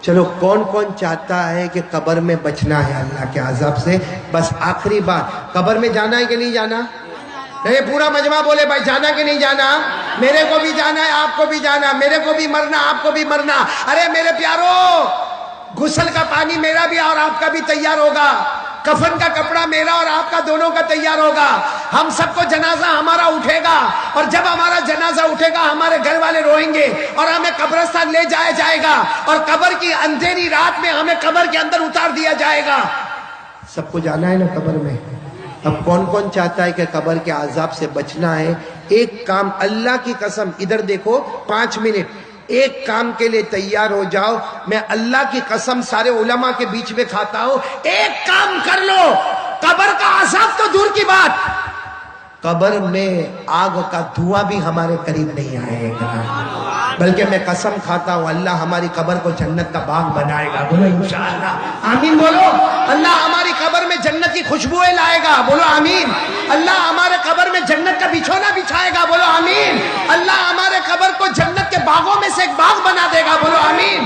چلو کون کون چاہتا ہے کہ قبر میں بچنا ہے اللہ کے عذاب سے؟ بس آخری بات، قبر میں جانا ہے کہ نہیں جانا؟ نہیں، پورا مجمع بولے بھائی جانا کہ نہیں جانا؟ میرے کو بھی جانا ہے، آپ کو بھی جانا، میرے کو بھی مرنا، آپ کو بھی مرنا۔ ارے میرے پیارو، غسل کا پانی میرا بھی اور آپ کا بھی تیار ہوگا، کفن کا کپڑا میرا اور آپ کا دونوں کا تیار ہوگا، ہم سب کو جنازہ ہمارا اٹھے گا، اور جب ہمارا جنازہ اٹھے گا ہمارے گھر والے روئیں گے اور ہمیں قبرستان لے جایا جائے گا، اور قبر کی اندھیری رات میں ہمیں قبر کے اندر اتار دیا جائے گا۔ سب کو جانا ہے نا قبر میں؟ اب کون کون چاہتا ہے کہ قبر کے عذاب سے بچنا ہے؟ ایک کام، اللہ کی قسم، ادھر دیکھو 5 منٹ، ایک کام کے لیے تیار ہو جاؤ، میں اللہ کی قسم سارے علماء کے بیچ میں کھاتا ہوں، ایک کام کر لو، قبر کا عذاب تو دور کی بات، قبر میں آگ کا دھواں بھی ہمارے قریب نہیں آئے گا، بلکہ میں قسم کھاتا ہوں اللہ ہماری قبر کو جنت کا باغ بنائے گا۔ بولو انشاءاللہ، آمین بولو۔ اللہ ہماری قبر میں جنت کی خوشبوئیں لائے گا، بولو آمین۔ اللہ ہمارے قبر میں جنت کا بچھونا بچھائے گا، بولو آمین۔ اللہ ہمارے قبر کو جنت کے باغوں میں سے ایک باغ بنا دے گا، بولو آمین۔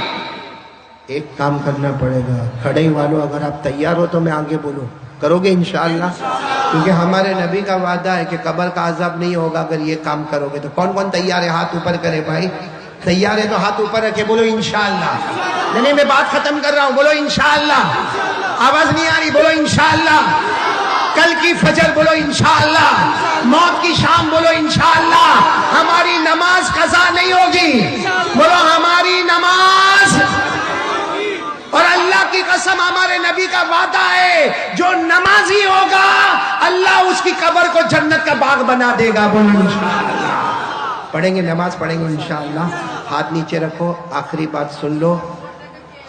ایک کام کرنا پڑے گا، کھڑے والوں اگر آپ تیار ہو تو میں آگے بولوں، کرو گے انشاءاللہ؟ کیونکہ ہمارے نبی کا وعدہ ہے کہ قبر کا عذاب نہیں ہوگا اگر یہ کام کرو گے۔ تو کون کون تیار ہے؟ ہاتھ اوپر کرے بھائی، تیار ہے تو ہاتھ اوپر رکھے، بولو انشاءاللہ۔ نہیں میں بات ختم کر رہا ہوں، بولو انشاءاللہ۔ آواز نہیں آ رہی، بولو انشاءاللہ۔ کل کی فجر بولو انشاءاللہ، موت کی شام بولو انشاءاللہ، ہماری نماز قضا نہیں ہوگی، بولو ہماری نماز، اور اللہ کی قسم ہمارے نبی کا وعدہ ہے جو نمازی ہوگا اللہ اس کی قبر کو جنت کا باغ بنا دے گا، بولو انشاءاللہ۔ پڑھیں گے، نماز پڑھیں گے انشاءاللہ۔ ہاتھ نیچے رکھو، آخری بات سن لو،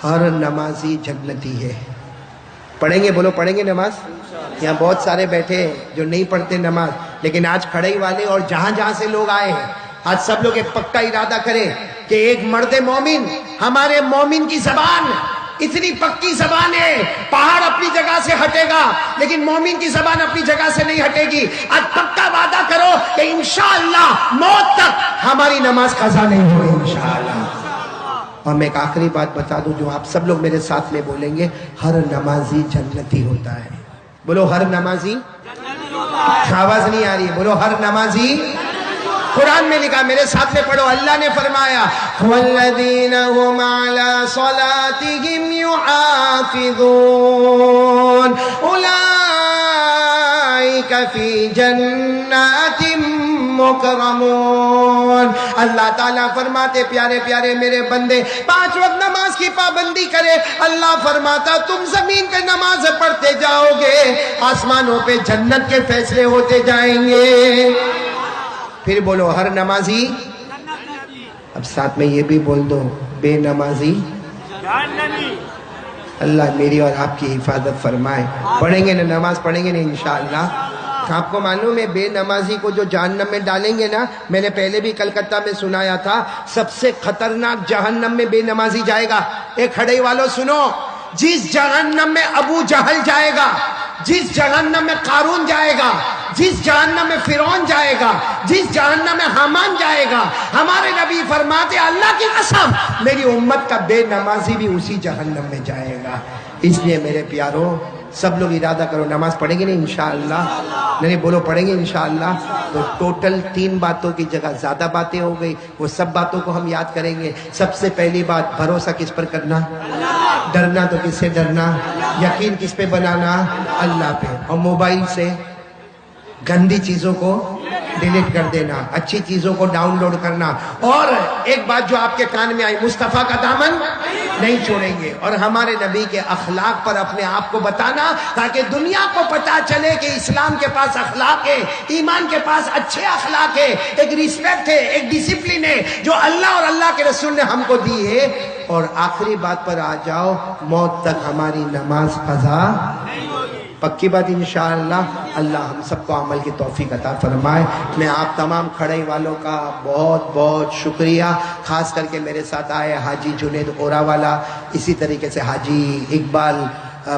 ہر نمازی جنتی ہے۔ پڑھیں گے، بولو پڑھیں گے نماز۔ یہاں بہت سارے بیٹھے ہیں جو نہیں پڑھتے نماز، لیکن آج کھڑے والے اور جہاں جہاں سے لوگ آئے ہیں، آج سب لوگ ایک پکا ارادہ کریں کہ ایک مرد مومن، ہمارے مومن کی زبان اتنی پکی زبان ہے، پہاڑ اپنی جگہ سے ہٹے گا لیکن مومن کی زبان اپنی جگہ سے نہیں ہٹے گی۔ آج پکا وعدہ کرو کہ انشاءاللہ موت تک ہماری نماز قضا نہیں ہوگی انشاءاللہ۔ اور میں ایک آخری بات بتا دوں جو آپ سب لوگ میرے ساتھ میں بولیں گے، ہر نمازی جنتی ہوتا ہے، بولو ہر نمازی۔ آواز نہیں آ رہی ہے، بولو ہر نمازی۔ قرآن میں لکھا، میرے ساتھ میں پڑھو، اللہ نے فرمایا وَالَّذِينَ هُمْ عَلَى صَلَاتِهِمْ يُحَافِظُونَ أُولَئِكَ فِي جَنَّاتٍ مُكْرَمُونَ۔ اللہ تعالیٰ فرماتے پیارے پیارے میرے بندے 5 وقت نماز کی پابندی کرے، اللہ فرماتا تم زمین پہ نماز پڑھتے جاؤ گے، آسمانوں پہ جنت کے فیصلے ہوتے جائیں گے۔ پھر بولو ہر نمازی، اب ساتھ میں یہ بھی بول دو بے نمازی اللہ میری اور آپ کی حفاظت فرمائے۔ پڑھیں گے نا نماز، پڑھیں گے نا انشاءاللہ۔ آپ کو معلوم ہے بے نمازی کو جو جہنم میں ڈالیں گے نا، میں نے پہلے بھی کلکتہ میں سنایا تھا، سب سے خطرناک جہنم میں بے نمازی جائے گا۔ ایک کھڑے والوں سنو، جس جہنم میں ابو جہل جائے گا، جس جہنم میں قارون جائے گا، جس جہنم میں فرعون جائے گا، جس جہنم میں حامان جائے گا، ہمارے نبی فرماتے اللہ کی قسم میری امت کا بے نمازی بھی اسی جہنم میں جائے گا۔ اس لیے میرے پیارو سب لوگ ارادہ کرو، نماز پڑھیں گے نا انشاءاللہ؟ نہیں بولو پڑھیں گے انشاءاللہ؟ تو ٹوٹل 3 باتوں کی جگہ زیادہ باتیں ہو گئی، وہ سب باتوں کو ہم یاد کریں گے۔ سب سے پہلی بات، بھروسہ کس پر کرنا؟ ڈرنا تو کس سے ڈرنا؟ یقین کس پہ بنانا؟ اللہ پہ۔ اور موبائل سے گندی چیزوں کو ڈیلیٹ کر دینا، اچھی چیزوں کو ڈاؤن لوڈ کرنا۔ اور ایک بات جو آپ کے کان میں آئی، مصطفیٰ کا دامن نہیں چھوڑیں گے، اور ہمارے نبی کے اخلاق پر اپنے آپ کو بتانا تاکہ دنیا کو پتا چلے کہ اسلام کے پاس اخلاق ہے، ایمان کے پاس اچھے اخلاق ہے، ایک ریسپیکٹ ہے، ایک ڈسپلن ہے جو اللہ اور اللہ کے رسول نے ہم کو دی ہے۔ اور آخری بات پر آ جاؤ، موت تک ہماری نماز قضا پکی بات انشاءاللہ۔ اللہ ہم سب کو عمل کی توفیق عطا فرمائے۔ میں آپ تمام کھڑے والوں کا بہت بہت شکریہ، خاص کر کے میرے ساتھ آئے حاجی جنید اورا والا، اسی طریقے سے حاجی اقبال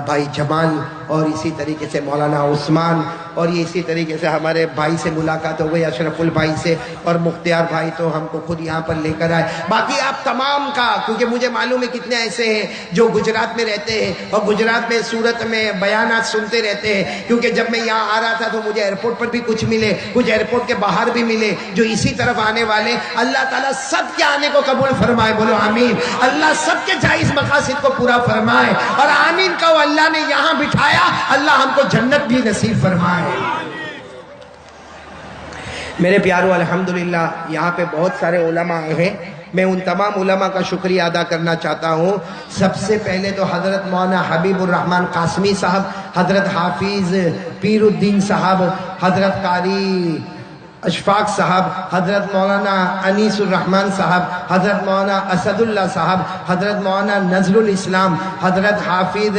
بھائی جمال، اور اسی طریقے سے مولانا عثمان اور یہ اسی طریقے سے ہمارے بھائی سے ملاقات ہو گئی اشرف البھائی سے، اور مختار بھائی تو ہم کو خود یہاں پر لے کر آئے، باقی آپ تمام کا، کیونکہ مجھے معلوم ہے کتنے ایسے ہیں جو گجرات میں رہتے ہیں اور گجرات میں صورت میں بیانات سنتے رہتے ہیں، کیونکہ جب میں یہاں آ رہا تھا تو مجھے ایئرپورٹ پر بھی کچھ ملے، کچھ ایئرپورٹ کے باہر بھی ملے جو اسی طرف آنے والے، اللہ تعالیٰ سب کے آنے کو قبول فرمائے، بولو آمین، اللہ سب کے جائز مقاصد کو پورا فرمائے، اور آمین کہو، اللہ نے یہاں بٹھایا، اللہ ہم کو جنت بھی نصیب فرمائے۔ میرے پیارو الحمدللہ یہاں پہ بہت سارے علماء آئے ہیں، میں ان تمام علماء کا شکریہ ادا کرنا چاہتا ہوں۔ سب سے پہلے تو حضرت مولانا حبیب الرحمن قاسمی صاحب، حضرت حافظ پیر الدین صاحب، حضرت قاری اشفاق صاحب، حضرت مولانا انیس الرحمن صاحب، حضرت مولانا اسد اللہ صاحب، حضرت مولانا نظر الاسلام، حضرت حافظ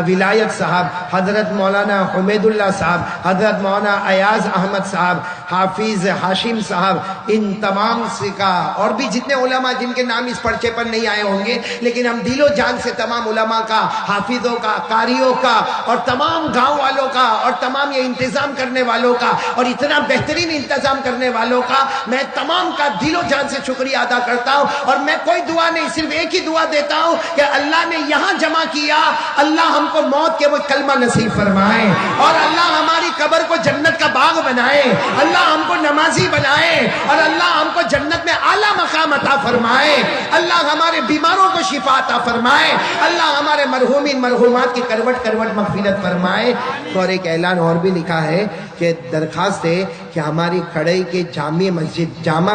ولایت صاحب، حضرت مولانا حمید اللہ صاحب، حضرت مولانا ایاز احمد صاحب، حافظ ہاشم صاحب، ان تمام سے کا، اور بھی جتنے علماء جن کے نام اس پرچے پر نہیں آئے ہوں گے، لیکن ہم دل و جان سے تمام علماء کا، حافظوں کا، قاریوں کا، اور تمام گاؤں والوں کا، اور تمام یہ انتظام کرنے والوں کا، اور اتنا بہترین انتظام کرنے والوں کا، میں تمام کا دل و جان سے شکریہ ادا کرتا ہوں۔ اور میں کوئی دعا نہیں، صرف ایک ہی دعا دیتا ہوں کہ اللہ نے یہاں جمع کیا، اللہ ہم کو موت کے وہ کلمہ نصیب فرمائے، اور اللہ ہماری قبر کو جنت کا باغ بنائے، اللہ ہم کو نمازی بنائے، اور اللہ ہم کو جنت میں اعلیٰ مقام عطا فرمائے، اللہ ہمارے بیماروں کو شفا عطا فرمائے، اللہ ہمارے مرحومین مرحومات کی کروٹ کروٹ مغفرت فرمائے۔ اور ایک اعلان اور بھی لکھا ہے کہ درخواست ہے کہ ہماری کھڑئی کے جامع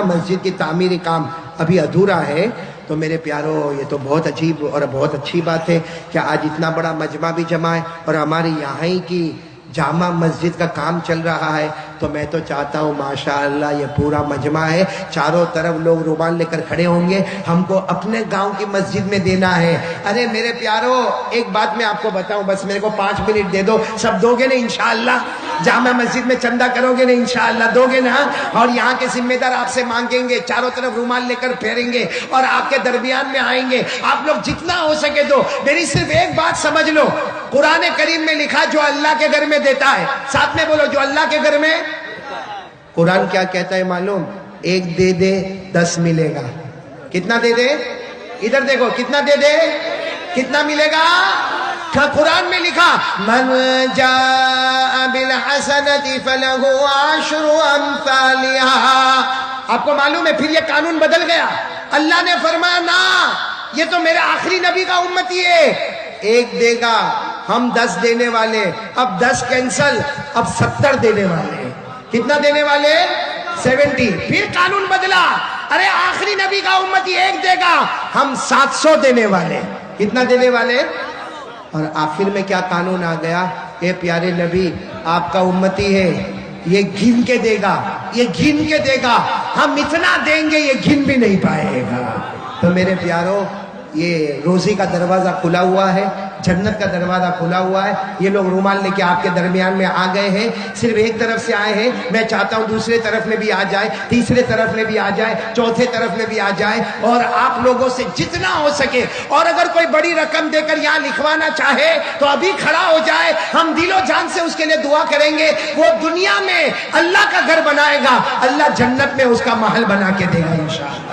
مسجد کی تعمیری کام ابھی ادھورا ہے، تو میرے پیارو یہ تو بہت عجیب اور بہت اچھی بات ہے کہ آج اتنا بڑا مجمع بھی جمع ہے، اور ہمارے یہاں ہی کی جامع مسجد کا کام چل رہا ہے، تو میں تو چاہتا ہوں ماشاءاللہ یہ پورا مجمع ہے، چاروں طرف لوگ رومال لے کر کھڑے ہوں گے، ہم کو اپنے گاؤں کی مسجد میں دینا ہے۔ ارے میرے پیارو ایک بات میں آپ کو بتاؤں، بس میرے کو 5 منٹ دے دو، سب دو گے نا انشاءاللہ؟ جامع مسجد میں چندہ کرو گے نا انشاءاللہ؟ دو گے نا؟ اور یہاں کے ذمہ دار آپ سے مانگیں گے، چاروں طرف رومال لے کر پھیریں گے اور آپ کے درمیان میں آئیں گے، آپ لوگ جتنا ہو سکے دو۔ میری صرف ایک بات سمجھ لو، قرآن کریم میں لکھا جو اللہ کے گھر میں دیتا ہے، ساتھ میں بولو جو اللہ کے گھر میں۔ قرآن کیا کہتا ہے معلوم؟ 1 دے دے 10 ملے گا۔ کتنا دے دے؟ ادھر دیکھو، کتنا دے دے کتنا ملے گا؟ قرآن میں لکھا من جاء بالحسنۃ فلہ 10 امثالها۔ آپ کو معلوم ہے پھر یہ قانون بدل گیا، اللہ نے فرمایا نا، یہ تو میرے آخری نبی کا امتی ہے، 1 دے گا، ہم 10 دینے والے، اب 10 کینسل، اب 70 دینے والے۔ کتنا دینے والے؟ 70۔ پھر قانون بدلا، ارے آخری نبی کا امتی 1 دے گا، ہم 700 دینے والے۔ کتنا دینے والے؟ اور آخر میں کیا قانون آ گیا؟ اے پیارے نبی، آپ کا امتی ہے، یہ گن کے دے گا، یہ گن کے دے گا، ہم اتنا دیں گے یہ گن بھی نہیں پائے گا۔ تو میرے پیارو یہ روزی کا دروازہ کھلا ہوا ہے، جنت کا دروازہ کھلا ہوا ہے، یہ لوگ رومال لے کے آپ کے درمیان میں آ گئے ہیں، صرف ایک طرف سے آئے ہیں، میں چاہتا ہوں دوسرے طرف میں بھی آ جائے، تیسرے طرف میں بھی آ جائے، چوتھے طرف میں بھی آ جائے، اور آپ لوگوں سے جتنا ہو سکے، اور اگر کوئی بڑی رقم دے کر یہاں لکھوانا چاہے تو ابھی کھڑا ہو جائے، ہم دل و جان سے اس کے لیے دعا کریں گے، وہ دنیا میں اللہ کا گھر بنائے گا، اللہ جنت میں اس کا محل بنا کے دے گا انشاءاللہ۔